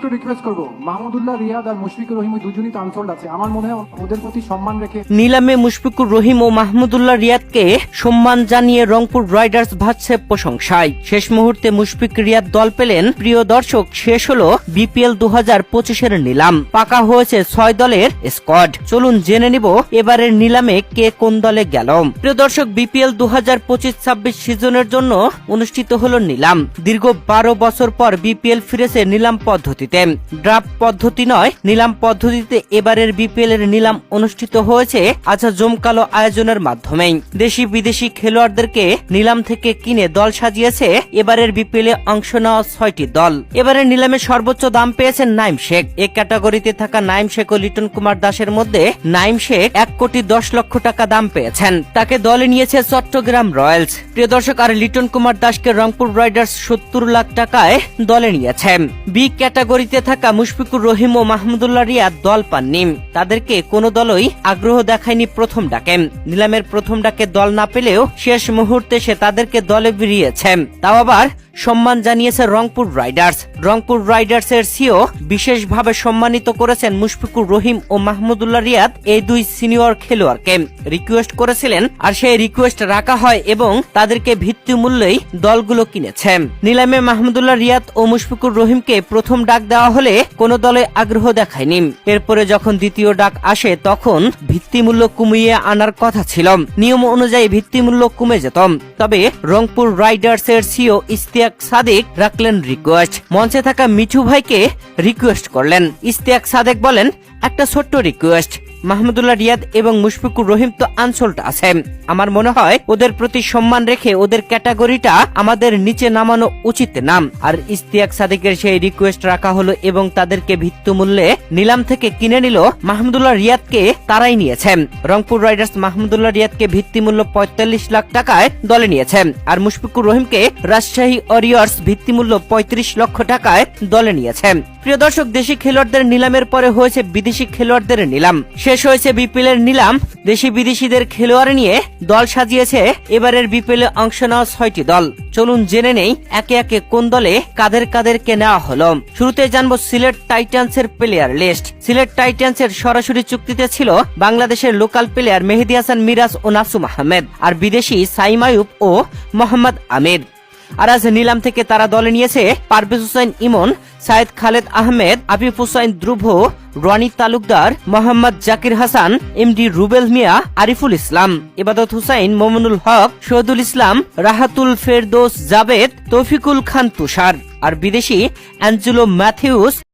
একটু রিকোয়েস্ট করব, মাহমুদুল্লাহ রিয়াদ আর মুশফিকুর রহিম দুজনই তো আনসোল্ড আছে, আমার মনে হয় ওদের প্রতি সম্মান রেখে নিলামে মুশফিকুর রহিম ও মাহমুদুল্লাহ রিয়াদকে সম্মান জানিয়ে রংপুর রাইডার্স ভাসছে প্রশংসায়। শেষ মুহূর্তে মুশফিক রিয়াদ দল পেলেন। প্রিয় দর্শক, শেষ হলো বিপিএল 2025-এর নিলাম। পাকা হয়েছে 6 দলের স্কোয়াড। চলুন জেনে নিব এবারের নিলামে কে কোন দলে গেল। প্রিয় দর্শক, বিপিএল 2025-26 সিজনের জন্য অনুষ্ঠিত হলো নিলাম। দীর্ঘ 12 বছর পর বিপিএল ফিরেছে নিলাম পদ্ধতিতে। ড্রাফট পদ্ধতি নয়, নিলাম পদ্ধতিতে এবারের বিপিএল এর নিলাম অনুষ্ঠিত হয়েছে জমকালো আয়োজনের মাধ্যমে। দেশি বিদেশি খেলোয়াড়দেরকে নিলাম থেকে কিনে দল সাজিয়েছে এবারের বিপিএল এ অংশ নেওয়া 6টি দল। এবারের নিলামে সর্বোচ্চ দাম পেয়েছেন নাইম শেখ। এই ক্যাটাগরিতে থাকা নাইম শেখ ও লিটন কুমার দাসের মধ্যে নাইম শেখ 1,10,00,000 টাকা দাম পেয়েছেন। তাকে দলে নিয়েছে চট্টগ্রাম রয়্যালস। প্রিয় দর্শক, আর লিটন কুমার দাসকে রংপুর রাইডার্স 70 লাখ টাকায় দলে নিয়েছে। বি ক্যাটাগরিতে থাকা মুশফিকুর রহিম ও মাহমুদুল্লাহ রিয়াদ দল পাননি। তাদেরকে কোনো দলই আগ্রহ দেখায়নি প্রথম ডাকে। নিলামের প্রথম ডাকে দল না পেলেও শেষ মুহূর্তে সে তাদেরকে দলে ভিড়িয়েছে। তাও আবার সম্মান জানিয়েছে রংপুর রাইডার্স। রংপুর রাইডার্স এর সিও বিশেষভাবে সম্মানিত করেছেন মুশফিকুর রহিম ও মাহমুদুল্লাহ রিয়াদ এই দুই সিনিয়র খেলোয়াড়কে। রিকোয়েস্ট করেছিলেন, আর সেই রিকোয়েস্ট রাখা হয় এবং তাদেরকে ভিত্তি মূল্যেই দলগুলো কিনেছে। নিলামে মাহমুদুল্লাহ রিয়াদ ও মুশফিকুর রহিমকে প্রথম ডাক দেওয়া হলে কোনো দলে আগ্রহ দেখায়নি। এরপরে যখন দ্বিতীয় ডাক আসে তখন ভিত্তিমূল্য কমিয়ে আনার কথা ছিল। নিয়ম অনুযায়ী ভিত্তিমূল্য কমে যেত। তবে রংপুর রাইডার্স এর সিও ইশতিয়াক সাদেক রাখলেন রিকোয়েস্ট। মঞ্চে থাকা মিঠু ভাইকে রিকোয়েস্ট করলেন। ইশতিয়াক সাদেক বলেন, একটা ছোট্ট রিকোয়েস্ট, মাহমুদুল্লাহ রিয়াদ এবং মুশফিকুর রহিম তো আনসোল্ড আছে। আমার মনে হয় ওদের প্রতি সম্মান রেখে ওদের ক্যাটাগরিটা আমাদের নিচে নামানো উচিত নাম। আর ইশতিয়াক সাদেকের সেই রিকোয়েস্ট রাখা হলো এবং তাদেরকে ভিত্তিমূল্যে নিলাম থেকে কিনে নিল। মাহমুদুল্লাহ রিয়াদকে তারাই নিয়েছে। রংপুর রাইডার্স মাহমুদুল্লাহ রিয়াদকে ভিত্তিমূল্য 45 লাখ টাকায় দলে নিয়েছে। আর মুশফিকুর রহিমকে রাজশাহী ওয়ারিয়র্স ভিত্তিমূল্য 35 লক্ষ টাকায় দলে নিয়েছে। প্রিয় দর্শক, দেশি খেলোয়াড়দের নিলামের পরে হয়েছে বিদেশি খেলোয়াড়দের নিলাম। শেষ হয়েছে বিপিএল এর নিলাম। দেশি বিদেশিদের খেলোয়াড় নিয়ে দল সাজিয়েছে এবারের বিপিএল এ অংশ নেওয়া 6টি দল। চলুন জেনে নেই একে একে কোন দলে কাদেরকে নেওয়া হলো। শুরুতে জানবো সিলেট টাইটান্স এর প্লেয়ার লিস্ট। সিলেট টাইটান্স এর সরাসরি চুক্তিতে ছিল বাংলাদেশের লোকাল প্লেয়ার মেহেদী হাসান মিরাজ ও নাসুম আহমেদ, আর বিদেশি সাইম আইয়ুব ও মোহাম্মদ আমির। আর আজ নিলাম থেকে তারা দলে নিয়েছে পারভেজ হোসেন ইমন, সাইদ খালেদ আহমেদ, আফিফ হোসেন ধ্রুব, রনি তালুকদার, মোহাম্মদ জাকির হাসান, এমডি রুবেল মিয়া, আরিফুল ইসলাম, ইবাদত হুসাইন, মোমিনুল হক, শহীদুল ইসলাম, রাহাতুল ফেরদৌস জাবেদ, তৌফিকুল খান তুষার। আর বিদেশি অ্যাঞ্জেলো ম্যাথিউস,